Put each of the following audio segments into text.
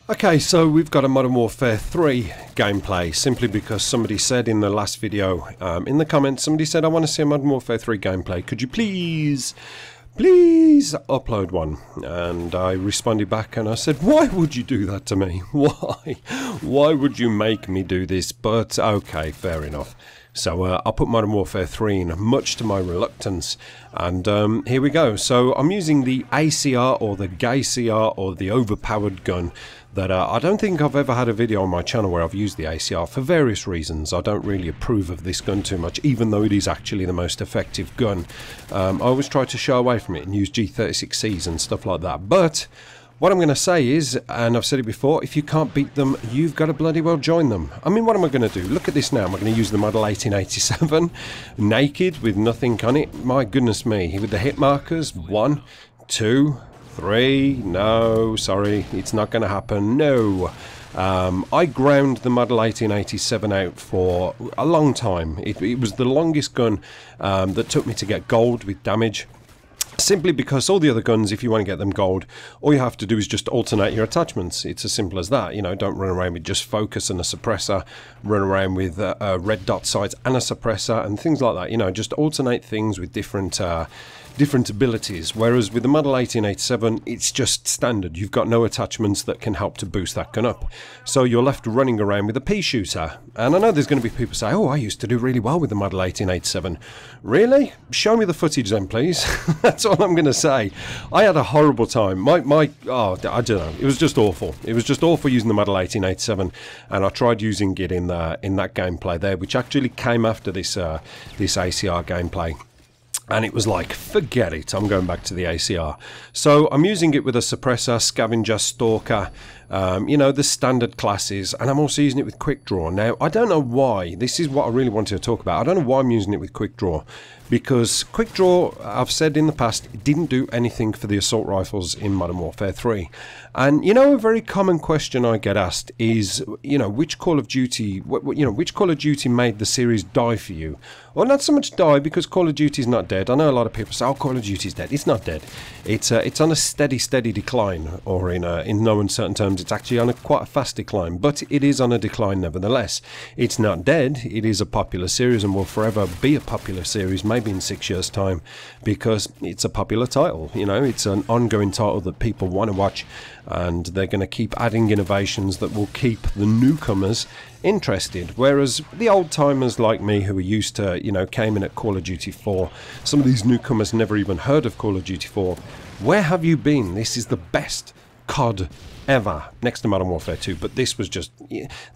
Okay, so we've got a Modern Warfare 3 gameplay, simply because somebody said in the last video, in the comments, somebody said, I want to see a Modern Warfare 3 gameplay, could you please upload one? And I responded back and I said, why would you do that to me? Why would you make me do this? But okay, fair enough. So I'll put Modern Warfare 3 in, much to my reluctance, and here we go. So I'm using the ACR or the gay CR or the overpowered gun that I don't think I've ever had a video on my channel where I've used the ACR for various reasons. I don't really approve of this gun too much, even though it is actually the most effective gun. I always try to shy away from it and use G36Cs and stuff like that, but what I'm going to say is, and I've said it before, if you can't beat them, you've got to bloody well join them. I mean, what am I going to do? Look at this now. Am I going to use the Model 1887 naked with nothing on it? My goodness me. With the hit markers, 1, 2, 3. No, sorry, it's not going to happen. No. I ground the Model 1887 out for a long time. It was the longest gun that took me to get gold with damage. Simply because all the other guns, if you want to get them gold, all you have to do is just alternate your attachments. It's as simple as that. You know, don't run around with just focus and a suppressor, run around with red dot sights and a suppressor and things like that. You know, just alternate things with different abilities, whereas with the Model 1887 it's just standard. You've got no attachments that can help to boost that gun up, so you're left running around with a pea shooter. And I know there's going to be people say, oh, I used to do really well with the Model 1887. Really? Show me the footage then, please. That's all I'm going to say. I had a horrible time. Oh, I don't know, it was just awful. It was just awful using the Model 1887, and I tried using it in that gameplay there, which actually came after this ACR gameplay. And it was like, forget it, I'm going back to the ACR. So I'm using it with a suppressor, scavenger, stalker, you know, the standard classes, and I'm also using it with quick draw. Now, I don't know why, this is what I really wanted to talk about. I don't know why I'm using it with quick draw, because quick draw, I've said in the past, it didn't do anything for the assault rifles in Modern Warfare 3. And, you know, a very common question I get asked is, you know, which Call of Duty, which Call of Duty made the series die for you? Well, not so much die, because Call of Duty's not dead. I know a lot of people say, oh, Call of Duty's dead. It's not dead. It's on a steady decline, or in no uncertain terms, it's actually on quite a fast decline, but it is on a decline nevertheless. It's not dead. It is a popular series and will forever be a popular series, maybe in 6 years' time, because it's a popular title. You know, it's an ongoing title that people want to watch, and they're going to keep adding innovations that will keep the newcomers interested, whereas the old timers like me who are used to, you know, came in at Call of Duty 4, some of these newcomers never even heard of Call of Duty 4. Where have you been? This is the best COD ever, next to Modern Warfare 2, but this was just,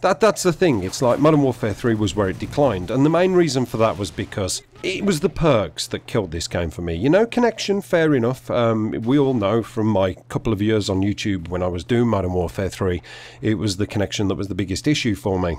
that's the thing. It's like Modern Warfare 3 was where it declined, and the main reason for that was because it was the perks that killed this game for me. You know, connection, fair enough. We all know from my couple of years on YouTube when I was doing Modern Warfare 3, it was the connection that was the biggest issue for me.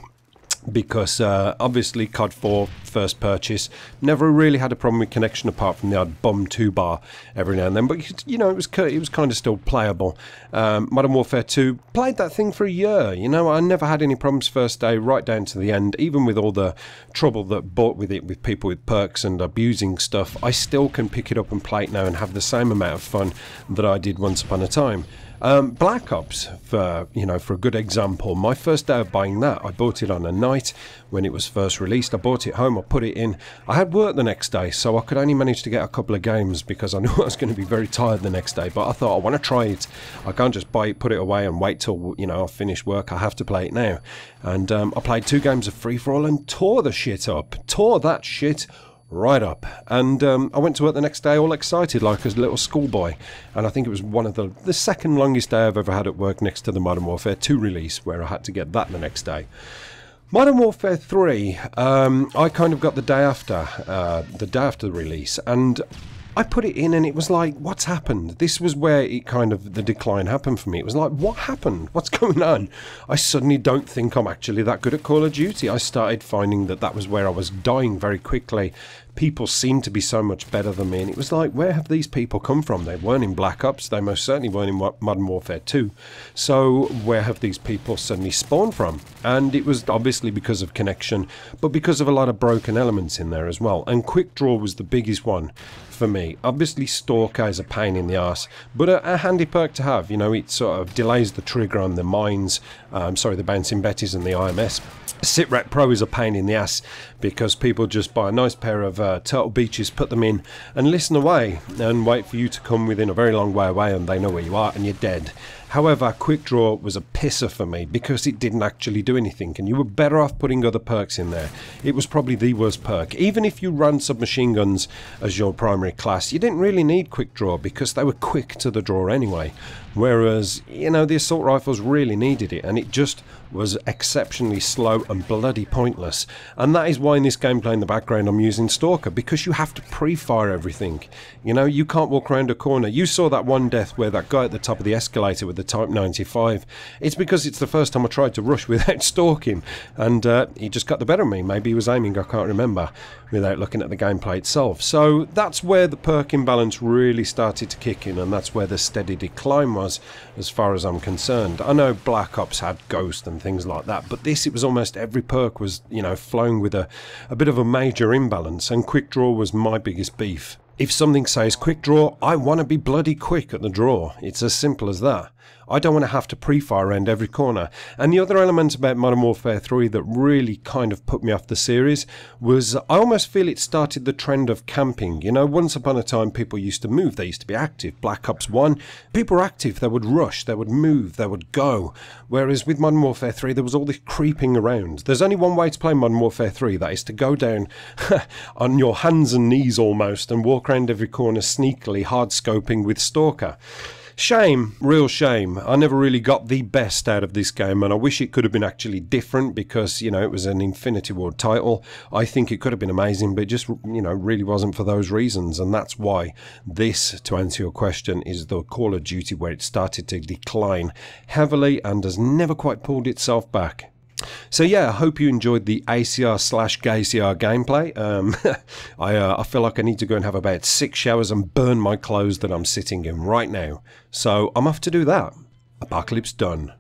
Because obviously COD 4 first purchase never really had a problem with connection, apart from the odd bum 2-bar every now and then, but you know, it was kind of still playable. Modern Warfare 2 played that thing for a year. You know, I never had any problems first day right down to the end, even with all the trouble that brought with it with people with perks and abusing stuff. I still can pick it up and play it now and have the same amount of fun that I did once upon a time. Black.ops, for a good example. My first day of buying that, I bought it on a night when it was first released. I bought it home, I put it in. I had work the next day, so I could only manage to get a couple of games because I knew I was going to be very tired the next day. But I thought, I want to try it. I can't just buy it, put it away and wait till, you know, I finish work. I have to play it now. And I played 2 games of free-for-all and tore the shit up. Tore that shit right up. And I went to work the next day all excited like a little schoolboy, and I think it was one of the second longest day I've ever had at work, next to the Modern Warfare 2 release, where I had to get that the next day. Modern Warfare 3, I kind of got the day after the release, and I put it in and it was like, what's happened? This was where it kind of, the decline happened for me. It was like, what happened? What's going on? I suddenly don't think I'm actually that good at Call of Duty. I started finding that was where I was dying very quickly. people seemed to be so much better than me, and it was like, where have these people come from? They weren't in Black Ops, they most certainly weren't in Modern Warfare 2, so where have these people suddenly spawned from? And it was obviously because of connection, but because of a lot of broken elements in there as well, and quick draw was the biggest one for me. Obviously Stalker is a pain in the arse, but a handy perk to have. You know, it sort of delays the trigger on the mines, the bouncing betties and the IMS. Sitrep Pro is a pain in the ass because people just buy a nice pair of turtle beaches, put them in and listen away and wait for you to come within a very long way away and they know where you are and you're dead. However, quick draw was a pisser for me because it didn't actually do anything, and you were better off putting other perks in there. It was probably the worst perk. Even if you ran submachine guns as your primary class, you didn't really need quick draw because they were quick to the draw anyway. Whereas, you know, the assault rifles really needed it, and it just was exceptionally slow and bloody pointless. And that is why in this gameplay in the background I'm using Stalker, because you have to pre-fire everything. You know, you can't walk around a corner. You saw that one death where that guy at the top of the escalator with the Type 95. It's because it's the first time I tried to rush without stalking, and he just got the better of me. Maybe he was aiming, I can't remember, without looking at the gameplay itself. So that's where the perk imbalance really started to kick in, and that's where the steady decline was, as far as I'm concerned. I know Black Ops had Ghost and things like that, but this, it was almost every perk was, you know, flowing with a bit of a major imbalance, and quick draw was my biggest beef. If something says quick draw, I want to be bloody quick at the draw. It's as simple as that. I don't want to have to pre-fire around every corner. And the other element about Modern Warfare 3 that really kind of put me off the series was I almost feel it started the trend of camping. You know, once upon a time people used to move, they used to be active. Black Ops 1, people were active, they would rush, they would move, they would go. Whereas with Modern Warfare 3 there was all this creeping around. There's only one way to play Modern Warfare 3, that is to go down on your hands and knees almost and walk around every corner sneakily, hard scoping with Stalker. Shame, real shame. I never really got the best out of this game, and I wish it could have been actually different because, you know, it was an Infinity Ward title. I think it could have been amazing, but it just, you know, really wasn't for those reasons, and that's why this, to answer your question, is the Call of Duty where it started to decline heavily and has never quite pulled itself back. So yeah, I hope you enjoyed the ACR/GayCR gameplay. I feel like I need to go and have about 6 showers and burn my clothes that I'm sitting in right now. So I'm off to do that. Apocalypse done.